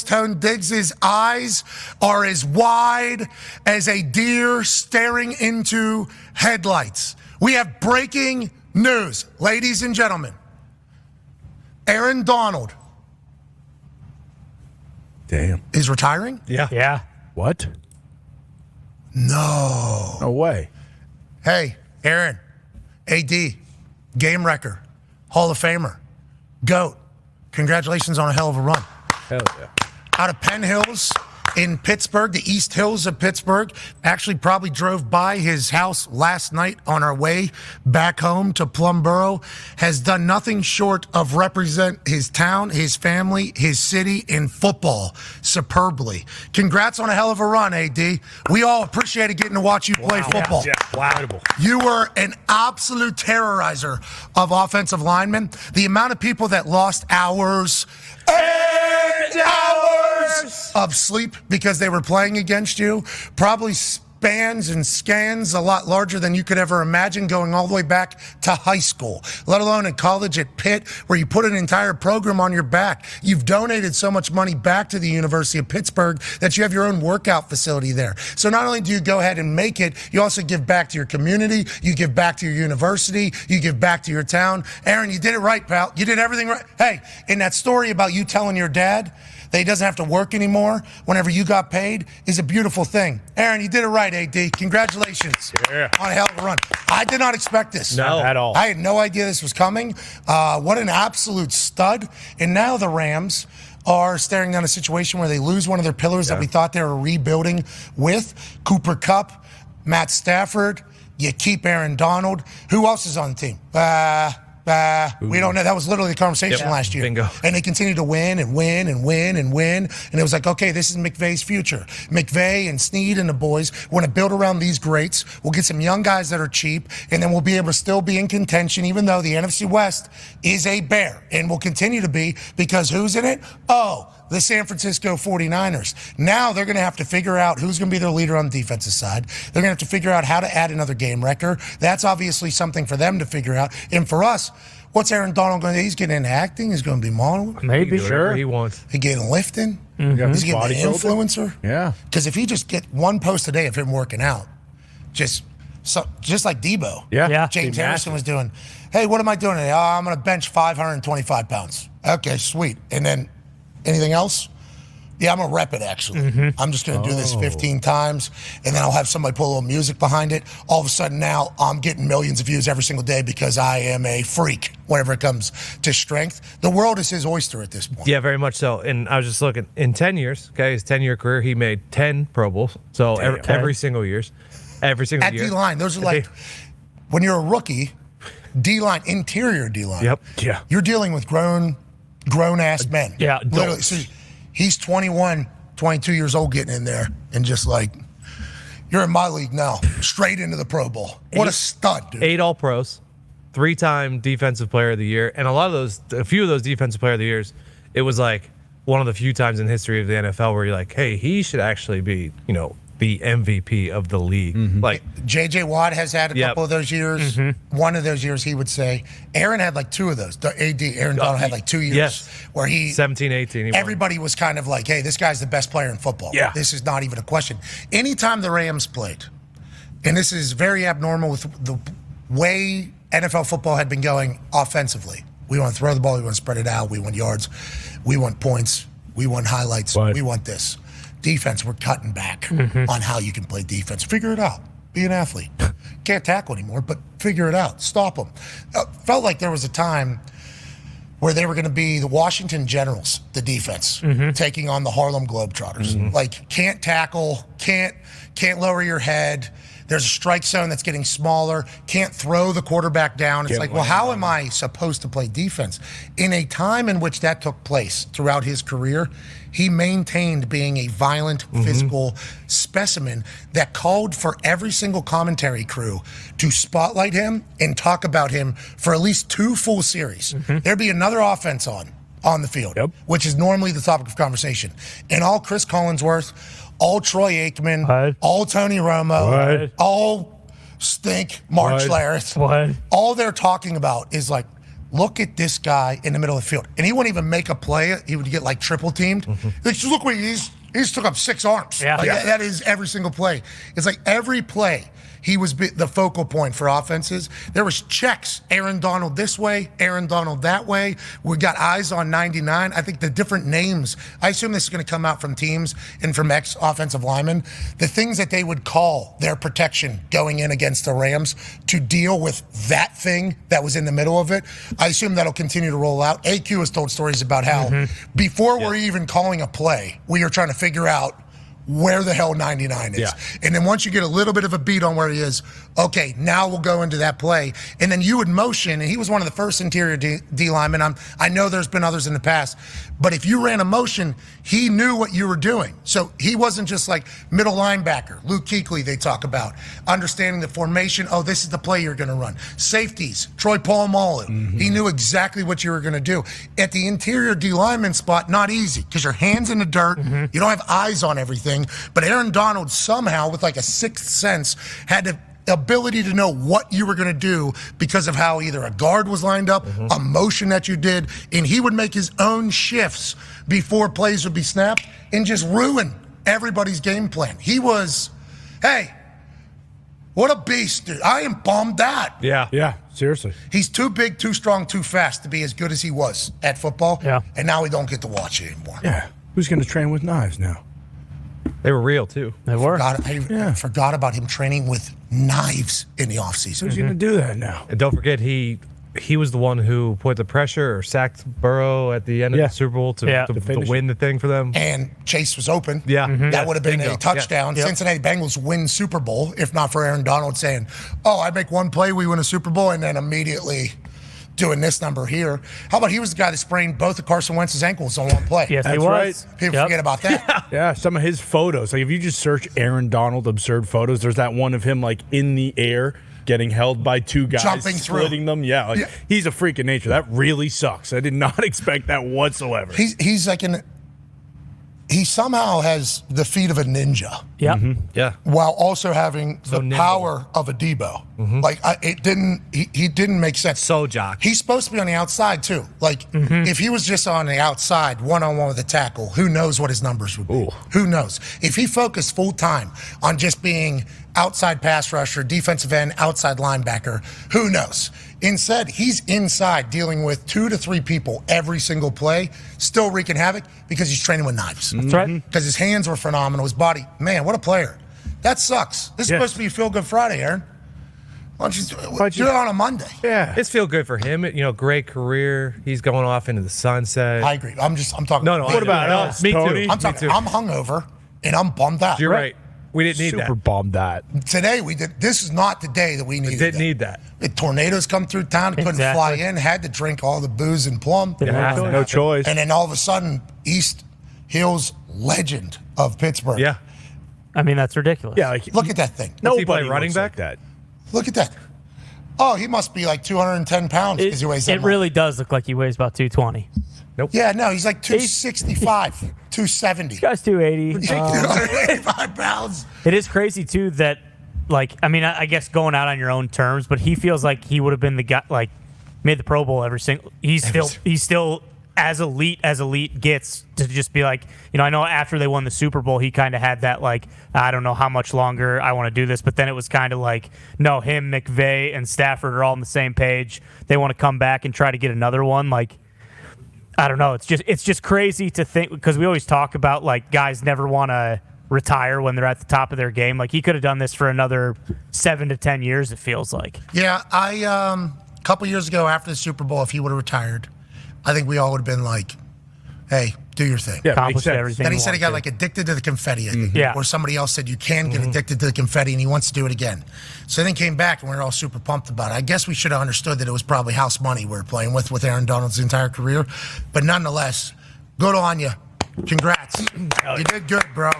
Tone Diggs' eyes are as wide as a deer staring into headlights. We have breaking news, ladies and gentlemen. Aaron Donald. Damn. Is retiring? Yeah. What? No. No way. Hey, Aaron, AD, game wrecker, Hall of Famer, GOAT. Congratulations on a hell of a run. Hell yeah. Out of Penn Hills in Pittsburgh, the East Hills of Pittsburgh. Actually probably drove by his house last night on our way back home to Plumboro. Has done nothing short of represent his town, his family, his city in football superbly. Congrats on a hell of a run, AD. We all appreciated getting to watch you play football. Yeah. Wow. Incredible. You were an absolute terrorizer of offensive linemen. The amount of people that lost hours and hours of sleep because they were playing against you probably spans and scans a lot larger than you could ever imagine, going all the way back to high school, let alone in college at Pitt, where you put an entire program on your back. You've donated so much money back to the University of Pittsburgh that you have your own workout facility there. So not only do you go ahead and make it, you also give back to your community, you give back to your university, you give back to your town. Aaron, you did it right, pal. You did everything right. Hey, in that story about you telling your dad that he doesn't have to work anymore whenever you got paid is a beautiful thing. Aaron, you did it right, AD. Congratulations on a hell of a run. I did not expect this. No, at all. I had no idea this was coming. What an absolute stud. And now the Rams are staring down a situation where they lose one of their pillars that we thought they were rebuilding with. Cooper Kupp, Matt Stafford. You keep Aaron Donald. Who else is on the team? We don't know. That was literally the conversation last year. Bingo. And they continue to win and win and win and win. And it was like, okay, this is McVay's future. McVay and Snead and the boys want to build around these greats. We'll get some young guys that are cheap, and then we'll be able to still be in contention, even though the NFC West is a bear and will continue to be, because who's in it? Oh, the San Francisco 49ers. Now they're going to have to figure out who's going to be their leader on the defensive side. They're going to have to figure out how to add another game wrecker. That's obviously something for them to figure out. And for us, what's Aaron Donald going to do? He's getting into acting. He's going to be modeling. Maybe. Sure. He wants. He's getting lifting. Mm-hmm. He's getting an Bodybuilder. influencer. Yeah. Because if he just get one post a day of him working out, just like Debo. Yeah. James Be Harrison massive. was doing. Hey, what am I doing today? Oh, I'm going to bench 525 pounds. Okay, sweet. And then anything else? Yeah, I'm going to rep it, actually. I'm just going to do this 15 times, and then I'll have somebody put a little music behind it. All of a sudden now, I'm getting millions of views every single day because I am a freak whenever it comes to strength. The world is his oyster at this point. Yeah, very much so. And I was just looking, in 10 years, okay, his 10-year career, he made 10 Pro Bowls. So every single year. Every single At year. D-line, those are like, when you're a rookie, D-line, interior D-line. Yep. Yeah. You're dealing with grown-ass men. Yeah, Literally. adults. So he's 21, 22 years old getting in there and just like, you're in my league now. Straight into the Pro Bowl. What a stud, dude. 8 All-Pros, 3-time Defensive Player of the Year. And a few of those Defensive Player of the Years, it was like one of the few times in history of the NFL where you're like, hey, he should actually be, the MVP of the league. Like, J.J. Watt has had a couple of those years. One of those years, he would say. Aaron had like 2 of those. The AD, Aaron Donald had like 2 years where he 17, 18. He won. everybody was kind of like, hey, this guy's the best player in football. Yeah. This is not even a question. Anytime the Rams played, and this is very abnormal with the way NFL football had been going offensively. We want to throw the ball. We want to spread it out. We want yards. We want points. We want highlights. Right. We want this. Defense, we're cutting back on how you can play defense. Figure it out. Be an athlete. Can't tackle anymore, but figure it out. Stop them. Felt like there was a time where they were going to be the Washington Generals, the defense, taking on the Harlem Globetrotters. Like, can't tackle, can't lower your head. There's a strike zone that's getting smaller. Can't throw the quarterback down. It's like, well, how am I supposed to play defense? In a time in which that took place throughout his career, he maintained being a violent, physical specimen that called for every single commentary crew to spotlight him and talk about him for at least 2 full series. There'd be another offense on the field, which is normally the topic of conversation. And all Chris Collinsworth, all Troy Aikman, all Tony Romo, all Stink, Mark Schlereth, all they're talking about is like, look at this guy in the middle of the field. And he wouldn't even make a play. He would get like triple teamed. Just look what he's took up 6 arms. Yeah. That is every single play. It's like every play. He was the focal point for offenses. There was checks. Aaron Donald this way, Aaron Donald that way. We got eyes on 99. I think the different names, I assume this is going to come out from teams and from ex-offensive linemen. The things that they would call their protection going in against the Rams to deal with that thing that was in the middle of it, I assume that'll continue to roll out. AQ has told stories about how before we're even calling a play, we are trying to figure out where the hell 99 is. Yeah. And then once you get a little bit of a beat on where he is, okay, now we'll go into that play. And then you would motion, and he was one of the first interior D linemen. I know there's been others in the past, but if you ran a motion, he knew what you were doing. So he wasn't just like middle linebacker, Luke Kuechly they talk about, understanding the formation. Oh, this is the play you're going to run. Safeties, Troy Polamalu. He knew exactly what you were going to do. At the interior D lineman spot, not easy because your hand's in the dirt. You don't have eyes on everything. But Aaron Donald somehow, with like a sixth sense, had the ability to know what you were going to do because of how either a guard was lined up, a motion that you did, and he would make his own shifts before plays would be snapped and just ruin everybody's game plan. He was, hey, what a beast, dude. I am bummed out. Yeah, seriously. He's too big, too strong, too fast to be as good as he was at football. Yeah. And now we don't get to watch it anymore. Yeah. Who's going to train with knives now? They were real too. They were. I forgot about him training with knives in the offseason. Who's going to do that now? And don't forget, he was the one who put the pressure or sacked Burrow at the end of the Super Bowl to win the thing for them. And Chase was open. Yeah. That would have been Bingo. a touchdown. Yeah. Cincinnati Bengals win Super Bowl, if not for Aaron Donald saying, oh, I make one play, we win a Super Bowl, and then immediately doing this number here. How about he was the guy that sprained both of Carson Wentz's ankles on one play? Yes, he That's was. right. People forget about that. Yeah, some of his photos. Like if you just search Aaron Donald absurd photos, there's that one of him like in the air getting held by two guys, Jumping through. splitting them. Yeah, he's a freak of nature. That really sucks. I did not expect that whatsoever. He's like he somehow has the feet of a ninja. Yeah. Yeah. While also having the nimble. power of a Debo. Like he didn't make sense. So jock. He's supposed to be on the outside too. Like if he was just on the outside, one-on-one with a tackle, who knows what his numbers would be? Ooh. Who knows? If he focused full time on just being outside pass rusher, defensive end, outside linebacker, who knows? Instead, he's inside dealing with 2 to 3 people every single play, still wreaking havoc because he's training with knives. That's right. Because his hands were phenomenal. His body, man, what a player. That sucks. This is supposed to be Feel Good Friday, Aaron. Why don't you do it on a Monday? Yeah. It's feel good for him. Great career. He's going off into the sunset. I agree. I'm talking. No. What about us, Me Tony? too. I'm talking. I'm hungover and I'm bummed out. You're right. We didn't need Super that. bummed that. Today we did. This is not the day that we needed. Didn't need that. The tornadoes come through town. Couldn't fly in. Had to drink all the booze and plum. No choice. And then all of a sudden, East Hills legend of Pittsburgh. Yeah. I mean, that's ridiculous. Yeah, like Look at that thing. What's he play, nobody running looks back? like that. Look at that. Oh, he must be like 210 pounds because he weighs that It much. really does look like he weighs about 220. Yeah, no, he's like 265, 270. Guy's 280. 285 pounds. It is crazy too that, like, I mean, I guess going out on your own terms, but he feels like he would have been the guy, like, made the Pro Bowl every single. He's still as elite gets to just be like, I know after they won the Super Bowl, he kind of had that like, I don't know how much longer I want to do this, but then it was kind of like, no, him, McVay, and Stafford are all on the same page. They want to come back and try to get another one, like. I don't know. It's just crazy to think because we always talk about like guys never want to retire when they're at the top of their game. Like he could have done this for another 7 to 10 years. It feels like. Yeah, a couple years ago after the Super Bowl, if he would have retired, I think we all would have been like, "Hey, do your thing." Yeah, Accomplished makes sense. everything. Then he said he got like addicted to the confetti, I think. Yeah. Or somebody else said you can get addicted to the confetti and he wants to do it again. So then he came back and we were all super pumped about it. I guess we should have understood that it was probably house money we were playing with Aaron Donald's entire career. But nonetheless, good on you. Congrats. You did good, bro.